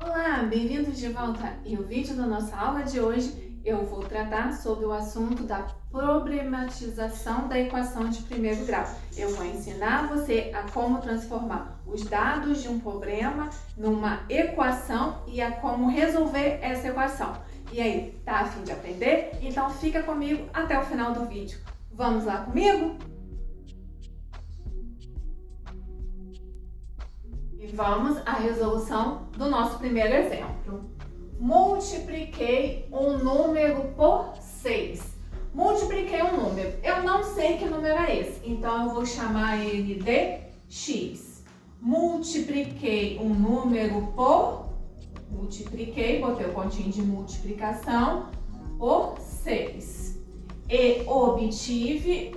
Olá, bem-vindos de volta! E o vídeo da nossa aula de hoje eu vou tratar sobre o assunto da problematização da equação de primeiro grau. Eu vou ensinar você a como transformar os dados de um problema numa equação e a como resolver essa equação. E aí, tá a fim de aprender? Então fica comigo até o final do vídeo. Vamos lá comigo? E vamos à resolução do nosso primeiro exemplo. Multipliquei um número por 6. Multipliquei um número. Eu não sei que número é esse, então eu vou chamar ele de x. Multipliquei um número por... Multipliquei, botei o pontinho de multiplicação, por 6. E obtive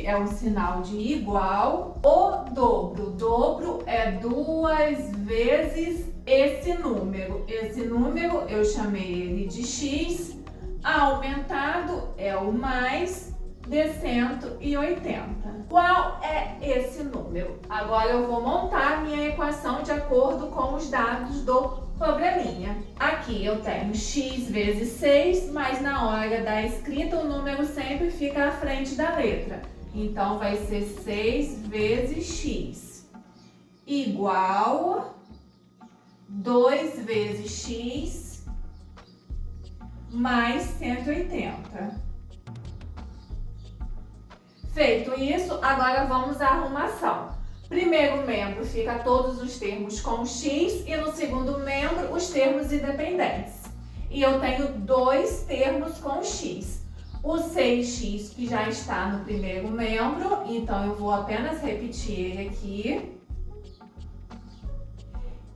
é um sinal de igual, o dobro é 2 vezes esse número. Esse número eu chamei ele de x, aumentado é o mais de 180. Qual é esse número? Agora eu vou montar minha equação de acordo com os dados do probleminha. Aqui eu tenho x vezes 6, mas na hora da escrita o número sempre fica à frente da letra. Então vai ser 6 vezes x igual 2 vezes x mais 180. Feito isso, agora vamos à arrumação. Primeiro membro fica todos os termos com x e no segundo membro os termos independentes. E eu tenho dois termos com x. O 6x que já está no primeiro membro, então eu vou apenas repetir ele aqui.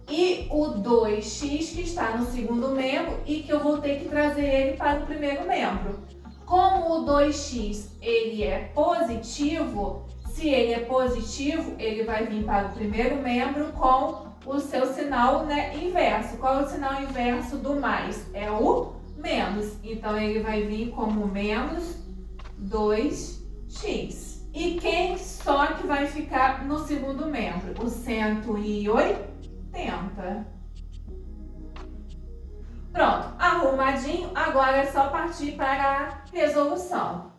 E o 2x que está no segundo membro e que eu vou ter que trazer ele para o primeiro membro. Como o 2x ele é positivo, se ele é positivo, ele vai vir para o primeiro membro com o seu sinal, inverso. Qual é o sinal inverso do mais? É o menos. Então, ele vai vir como menos 2x. E quem só que vai ficar no segundo membro? O 180. Pronto, arrumadinho. Agora é só partir para a resolução.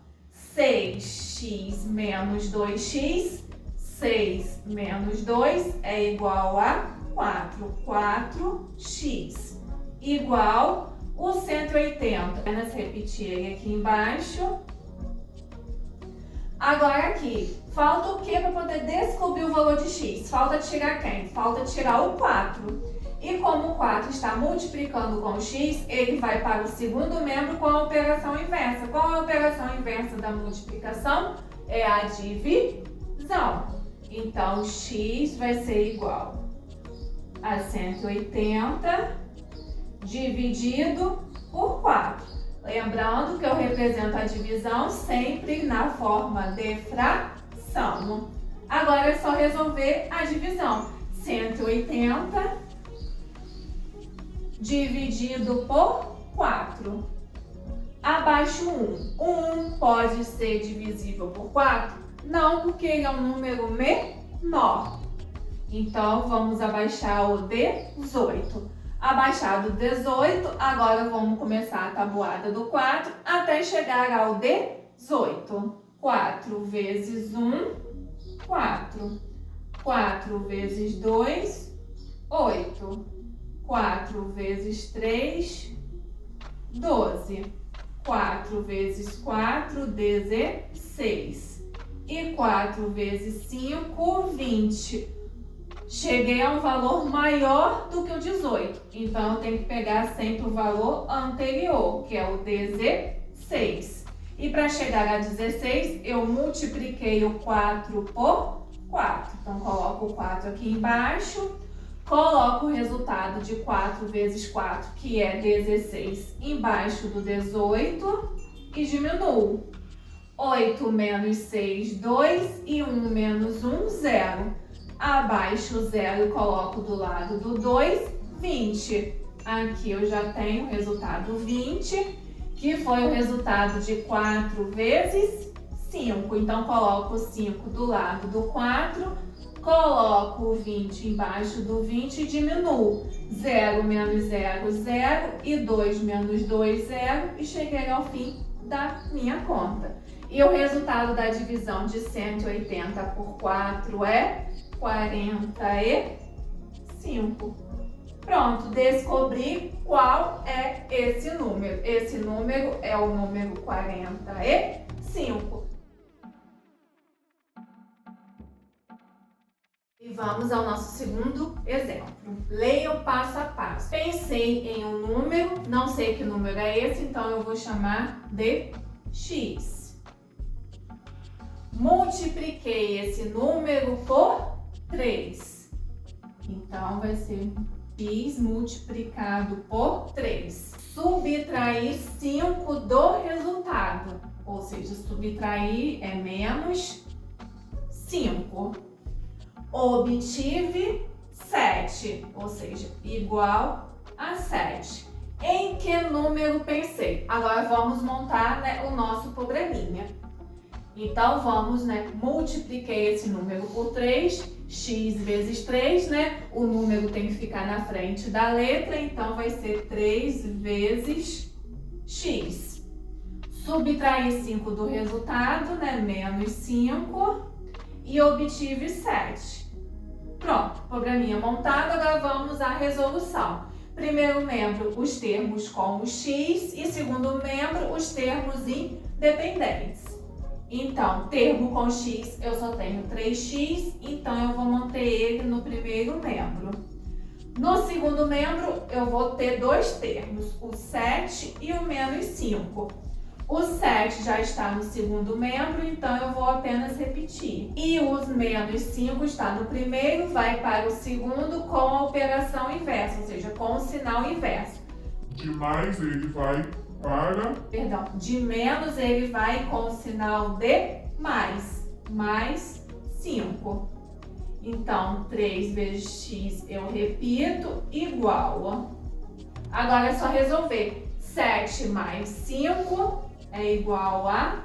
6x menos 2x, 6 menos 2 é igual a 4. 4x igual o 180. Apenas repetir ele aqui embaixo. Agora aqui, falta o que para poder descobrir o valor de x? Falta tirar quem? Falta tirar o 4. E como o 4 está multiplicando com x, ele vai para o segundo membro com a operação inversa. Qual é a operação inversa da multiplicação? É a divisão. Então, x vai ser igual a 180 dividido por 4. Lembrando que eu represento a divisão sempre na forma de fração. Agora é só resolver a divisão. 180 dividido por 4. Abaixo 1. O 1 pode ser divisível por 4? Não, porque ele é um número menor. Então, vamos abaixar o 18. Abaixado o 18, agora vamos começar a tabuada do 4 até chegar ao 18. 4 vezes 1, 4. 4 vezes 2, 8. 4 vezes 3, 12. 4 vezes 4, 16. E 4 vezes 5, 20. Cheguei a um valor maior do que o 18. Então, eu tenho que pegar sempre o valor anterior, que é o 16. E para chegar a 16, eu multipliquei o 4 por 4. Então, coloco o 4 aqui embaixo. Coloco o resultado de 4 vezes 4, que é 16, embaixo do 18 e diminuo. 8 menos 6, 2 e 1 menos 1, 0. Abaixo o 0 coloco do lado do 2, 20. Aqui eu já tenho o resultado 20, que foi o resultado de 4 vezes 5. Então, coloco o 5 do lado do 4. coloco o 20 embaixo do 20 e diminuo. 0 menos 0, 0 e 2 menos 2, 0 e cheguei ao fim da minha conta. E o resultado da divisão de 180 por 4 é 45. Pronto, descobri qual é esse número. Esse número é o número 45. E vamos ao nosso segundo exemplo. Leia o passo a passo. Pensei em um número, não sei que número é esse, então eu vou chamar de x. Multipliquei esse número por 3. Então vai ser x multiplicado por 3. Subtrair 5 do resultado, ou seja, subtrair é menos 5. Obtive 7, ou seja, igual a 7. Em que número pensei? Agora vamos montar, né, o nosso programinha. Então vamos, multipliquei esse número por 3, x vezes 3, o número tem que ficar na frente da letra, então vai ser 3 vezes x. Subtraí 5 do resultado, menos 5, e obtive 7. Pronto, programinha montado, agora vamos à resolução. Primeiro membro, os termos com o x, e segundo membro, os termos independentes. Então, termo com x, eu só tenho 3x, então eu vou manter ele no primeiro membro. No segundo membro, eu vou ter dois termos, o 7 e o menos 5. O 7 já está no segundo membro, então eu vou apenas repetir. E o menos 5 está no primeiro, vai para o segundo com a operação inversa, ou seja, com o sinal inverso. De mais ele vai para... De menos ele vai com o sinal de mais 5. Então, 3 vezes x eu repito, igual a... Agora é só resolver. 7 mais 5 é igual a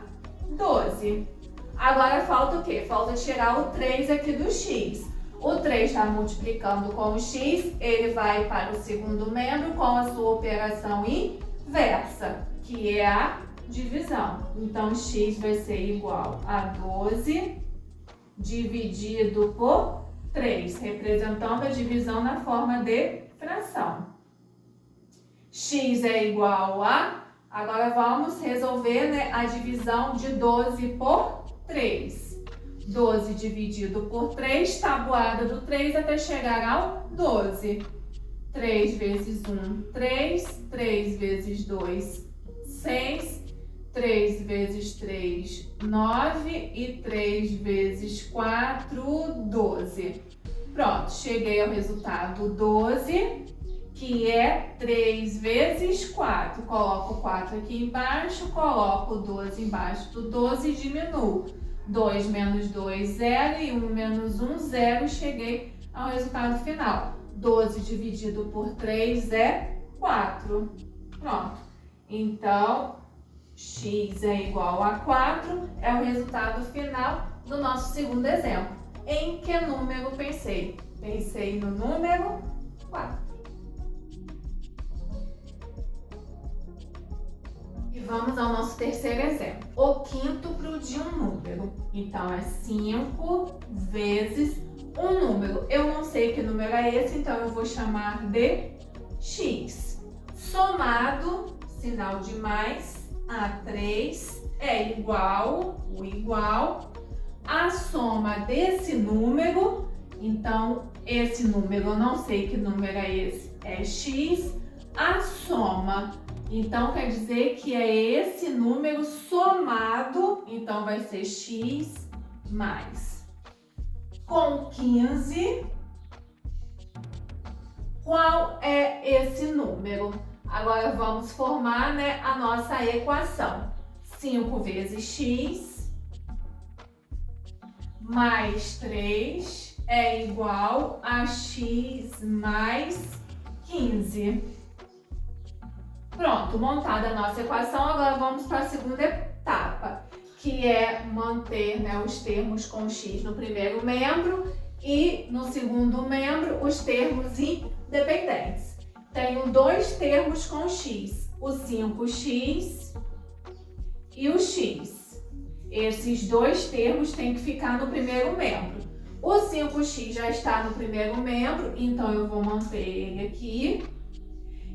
12. Agora falta o quê? Falta tirar o 3 aqui do x. O 3 está multiplicando com o x, ele vai para o segundo membro com a sua operação inversa, que é a divisão. Então, x vai ser igual a 12 dividido por 3, representando a divisão na forma de fração. X é igual a... Agora vamos resolver a divisão de 12 por 3. 12 dividido por 3, tabuada do 3 até chegar ao 12. 3 vezes 1, 3. 3 vezes 2, 6. 3 vezes 3, 9. E 3 vezes 4, 12. Pronto, cheguei ao resultado 12, que é 3 vezes 4. Coloco o 4 aqui embaixo, coloco o 12 embaixo do 12 e diminuo. 2 menos 2, 0 e 1 menos 1, 0. Cheguei ao resultado final. 12 dividido por 3 é 4. Pronto. Então, x é igual a 4, é o resultado final do nosso segundo exemplo. Em que número pensei? Pensei no número 4. E vamos ao nosso terceiro exemplo. O quíntuplo de um número. Então, é 5 vezes um número. Eu não sei que número é esse, então eu vou chamar de x. Somado, sinal de mais, a 3 é igual, o igual, a soma desse número. Então, esse número, eu não sei que número é esse, é x, a soma. Então, quer dizer que é esse número somado, então vai ser x mais. Com 15, qual é esse número? Agora vamos formar a nossa equação. 5 vezes x mais 3 é igual a x mais 15. Pronto, montada a nossa equação, agora vamos para a segunda etapa, que é manter os termos com x no primeiro membro E no segundo membro, os termos independentes. Tenho dois termos com x, o 5x e o x. Esses dois termos têm que ficar no primeiro membro. O 5x já está no primeiro membro, então eu vou manter ele aqui.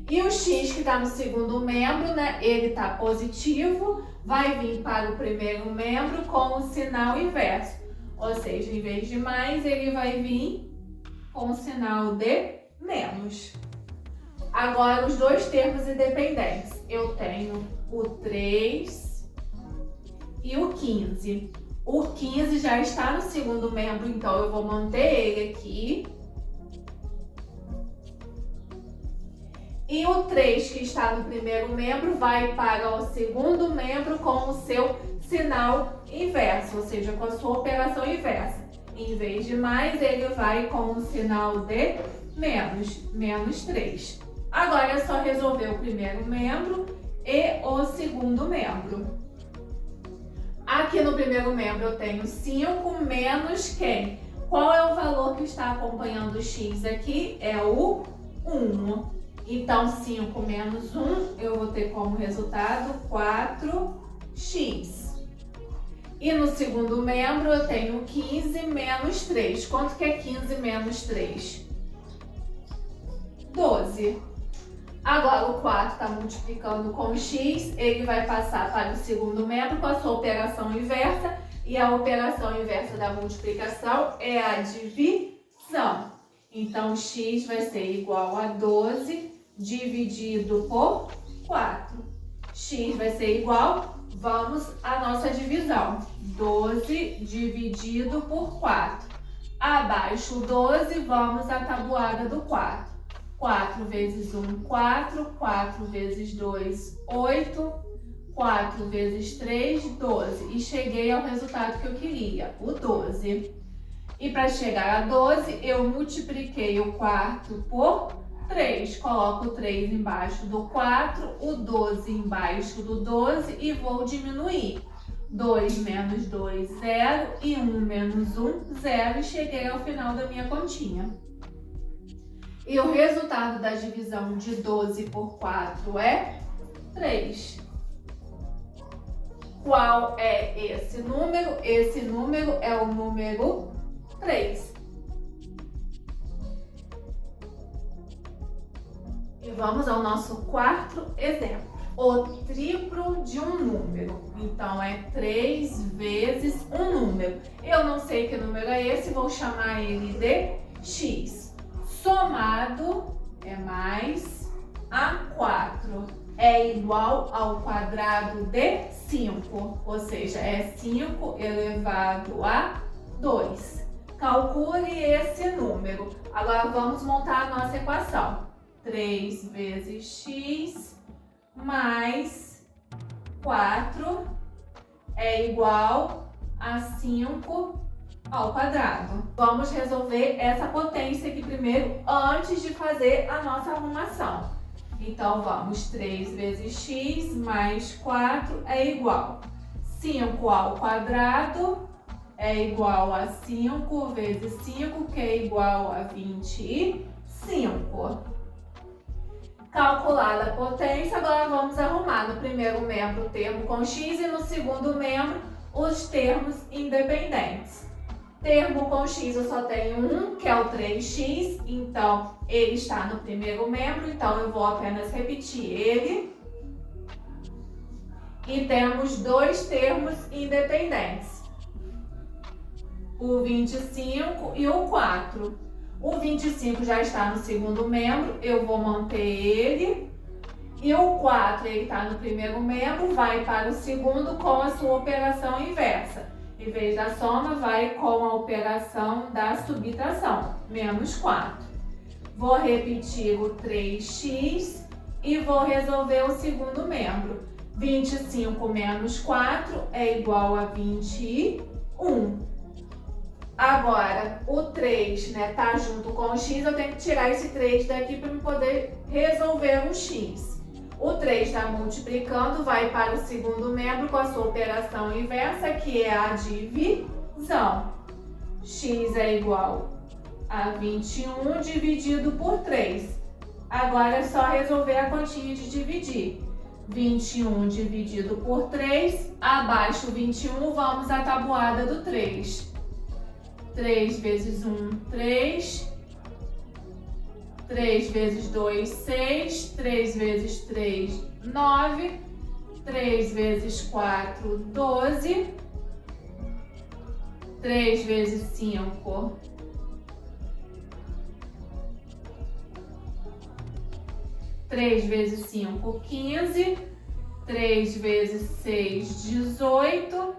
E o x que está no segundo membro, né, ele está positivo, vai vir para o primeiro membro com o sinal inverso. Ou seja, em vez de mais, ele vai vir com o sinal de menos. Agora, os dois termos independentes. Eu tenho o 3 e o 15. O 15 já está no segundo membro, então eu vou manter ele aqui. E o 3 que está no primeiro membro vai para o segundo membro com o seu sinal inverso, ou seja, com a sua operação inversa. Em vez de mais, ele vai com o sinal de menos 3. Agora é só resolver o primeiro membro e o segundo membro. Aqui no primeiro membro eu tenho 5 menos quem? Qual é o valor que está acompanhando o x aqui? É o 1. Então, 5 menos 1, eu vou ter como resultado 4x. E no segundo membro, eu tenho 15 menos 3. Quanto que é 15 menos 3? 12. Agora, o 4 está multiplicando com x, ele vai passar para o segundo membro com a sua operação inversa. E a operação inversa da multiplicação é a divisão. Então, x vai ser igual a 12 dividido por 4. X vai ser igual, vamos à nossa divisão. 12 dividido por 4. Abaixo 12, vamos à tabuada do 4. 4 vezes 1, 4. 4 vezes 2, 8. 4 vezes 3, 12. E cheguei ao resultado que eu queria, o 12. E para chegar a 12, eu multipliquei o 4 por 3. Coloco o 3 embaixo do 4, o 12 embaixo do 12 e vou diminuir. 2 menos 2, 0. E 1 menos 1, 0. E cheguei ao final da minha continha. E o resultado da divisão de 12 por 4 é 3. Qual é esse número? Esse número é o número 3. E vamos ao nosso quarto exemplo. O triplo de um número. Então, é 3 vezes um número. Eu não sei que número é esse, vou chamar ele de x. Somado é mais a4. É igual ao quadrado de 5. Ou seja, é 5 elevado a 2. Calcule esse número. Agora, vamos montar a nossa equação. 3 vezes x mais 4 é igual a 5 ao quadrado. Vamos resolver essa potência aqui primeiro, antes de fazer a nossa arrumação. Então, vamos, 3 vezes x mais 4 é igual. 5 ao quadrado é igual a 5 vezes 5, que é igual a 25. Calculada a potência, agora vamos arrumar no primeiro membro o termo com x e no segundo membro os termos independentes. Termo com x eu só tenho um, que é o 3x, então ele está no primeiro membro, então eu vou apenas repetir ele. E temos dois termos independentes, o 25 e o 4. O 25 já está no segundo membro, eu vou manter ele. E o 4, ele está no primeiro membro, vai para o segundo com a sua operação inversa. Em vez da soma, vai com a operação da subtração, menos 4. Vou repetir o 3x e vou resolver o segundo membro. 25 menos 4 é igual a 21. Agora, o 3, né, tá junto com o x, eu tenho que tirar esse 3 daqui para eu poder resolver o x. O 3 está multiplicando, vai para o segundo membro com a sua operação inversa, que é a divisão. X é igual a 21 dividido por 3. Agora é só resolver a continha de dividir. 21 dividido por 3, abaixo 21, vamos à tabuada do 3. 3 vezes 1, 3. 3 vezes 2, 6. 3 vezes 3, 9. 3 vezes 4, 12. 3 vezes 5, 3 vezes 5, 15. 3 vezes 6, 18.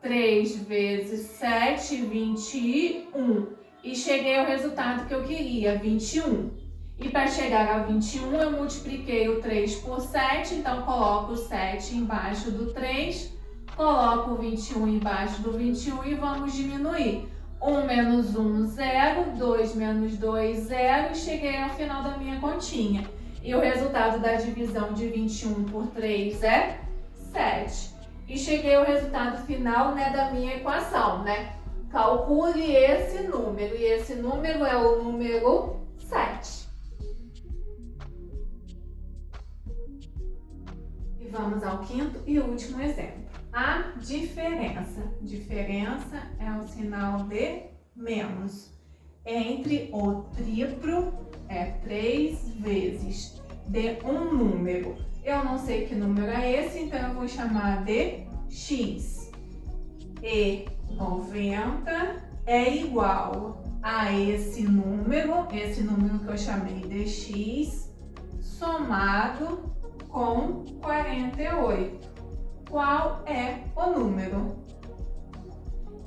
3 vezes 7, 21. E cheguei ao resultado que eu queria, 21. E para chegar a 21, eu multipliquei o 3 por 7, então coloco o 7 embaixo do 3, coloco o 21 embaixo do 21 e vamos diminuir. 1 menos 1, 0, 2 menos 2, 0, e cheguei ao final da minha continha. E o resultado da divisão de 21 por 3 é 7. E cheguei ao resultado final, né, da minha equação, né? Calcule esse número, e esse número é o número 7. E vamos ao quinto e último exemplo. A diferença. Diferença é o sinal de menos. Entre o triplo é 3 vezes de um número. Eu não sei que número é esse, então eu vou chamar de x. E 90 é igual a esse número que eu chamei de x, somado com 48. Qual é o número?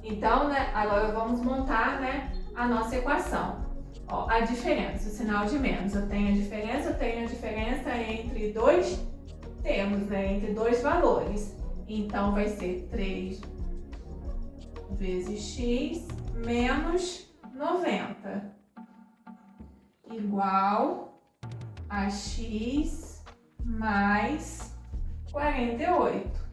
Então, né, agora vamos montar, né, a nossa equação. Ó, a diferença, o sinal de menos. Eu tenho a diferença entre dois termos, né, entre dois valores. Então, vai ser 3 vezes x menos 90 igual a x mais 48.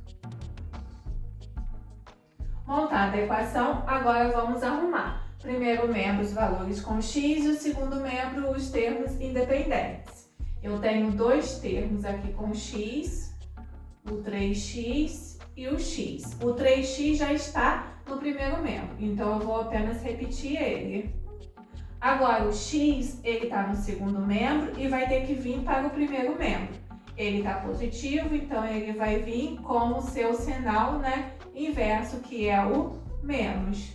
Montada a equação, agora vamos arrumar. Primeiro membro os valores com x e o segundo membro os termos independentes. Eu tenho dois termos aqui com x, o 3x e o x. O 3x já está no primeiro membro, então eu vou apenas repetir ele. Agora o x, ele está no segundo membro e vai ter que vir para o primeiro membro. Ele está positivo, então ele vai vir com o seu sinal, né, inverso, que é o menos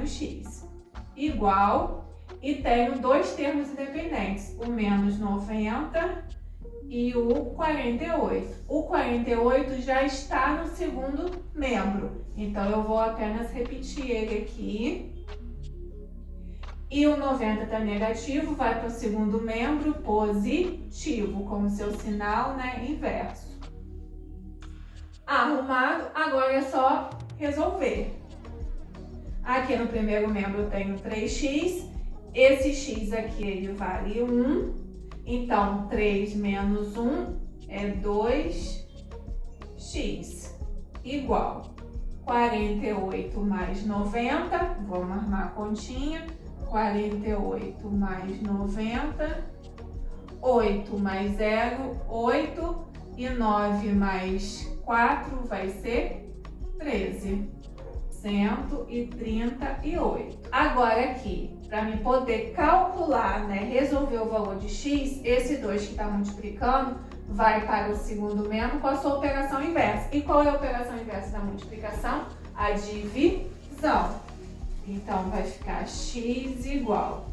x. Igual, e tenho dois termos independentes, o menos 90 e o 48. O 48 já está no segundo membro, então eu vou apenas repetir ele aqui. E o 90 está negativo, vai para o segundo membro positivo, com o seu sinal, né, inverso. Arrumado, agora é só resolver. Aqui no primeiro membro eu tenho 3x, esse x aqui ele vale 1, então 3 menos 1 é 2x, igual 48 mais 90, vamos armar a continha, 48 mais 90, 8 mais 0, 8, e 9 mais 4 vai ser 13. 138. Agora aqui, para mim poder calcular, né, resolver o valor de x, esse 2 que está multiplicando vai para o segundo membro com a sua operação inversa. E qual é a operação inversa da multiplicação? A divisão. Então vai ficar x igual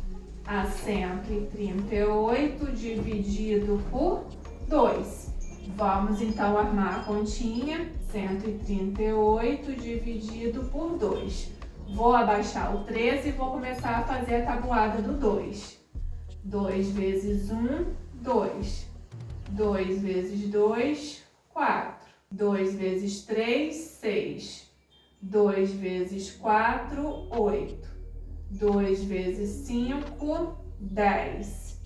a 138 dividido por 2. Vamos então armar a continha. 138 dividido por 2. Vou abaixar o 13 e vou começar a fazer a tabuada do 2. 2 vezes 1, 2. 2 vezes 2, 4. 2 vezes 3, 6. 2 vezes 4, 8. 2 vezes 5, 10.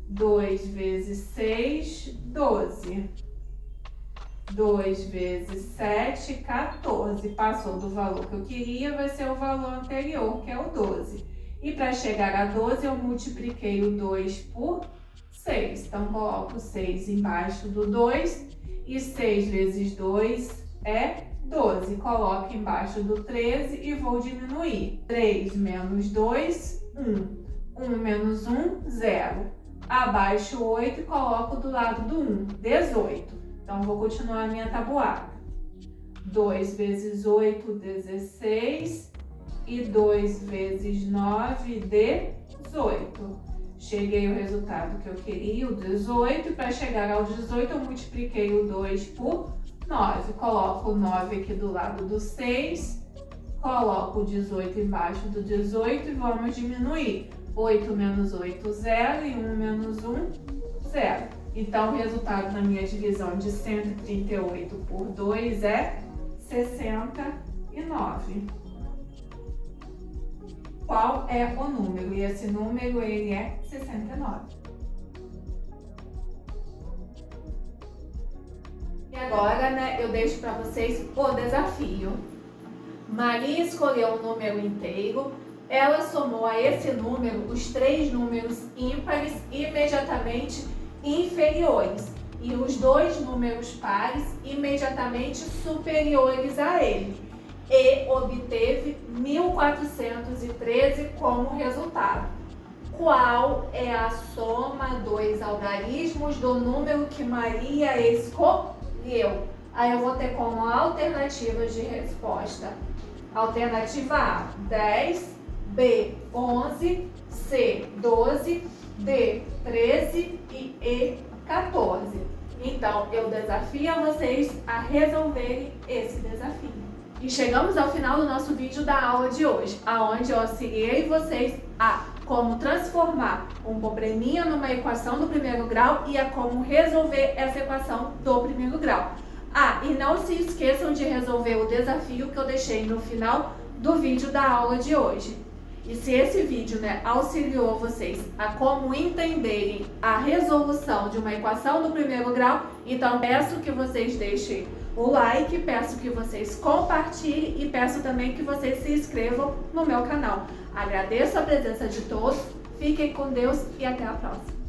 2 vezes 6, 12. 2 vezes 7, 14. Passou do valor que eu queria, vai ser o valor anterior, que é o 12. E para chegar a 12, eu multipliquei o 2 por 6. Então, coloco 6 embaixo do 2 e 6 vezes 2 é 12. Coloco embaixo do 13 e vou diminuir. 3 menos 2, 1. 1 menos 1, 0. Abaixo 8 e coloco do lado do 1, 18. Então, vou continuar a minha tabuada. 2 vezes 8, 16. E 2 vezes 9, 18. Cheguei ao resultado que eu queria, o 18. E para chegar ao 18, eu multipliquei o 2 por 9. Coloco o 9 aqui do lado do 6. Coloco o 18 embaixo do 18 e vamos diminuir. 8 menos 8, 0. E 1 menos 1, 0. Então, o resultado na minha divisão de 138 por 2 é 69. Qual é o número? E esse número, ele é 69. E agora, eu deixo para vocês o desafio. Maria escolheu um número inteiro. Ela somou a esse número os 3 números ímpares imediatamente inferiores e os 2 números pares imediatamente superiores a ele. E obteve 1.413 como resultado. Qual é a soma dos algarismos do número que Maria escolheu? Aí eu vou ter como alternativas de resposta. Alternativa A, 10, B, 11, C, 12, D, 13 e E, 14. Então, eu desafio a vocês a resolverem esse desafio. E chegamos ao final do nosso vídeo da aula de hoje, onde eu auxiliei vocês a como transformar um probleminha numa equação do primeiro grau e a como resolver essa equação do primeiro grau. E não se esqueçam de resolver o desafio que eu deixei no final do vídeo da aula de hoje. E se esse vídeo auxiliou vocês a como entenderem a resolução de uma equação do primeiro grau, então peço que vocês deixem o like, peço que vocês compartilhem e peço também que vocês se inscrevam no meu canal. Agradeço a presença de todos, fiquem com Deus e até a próxima.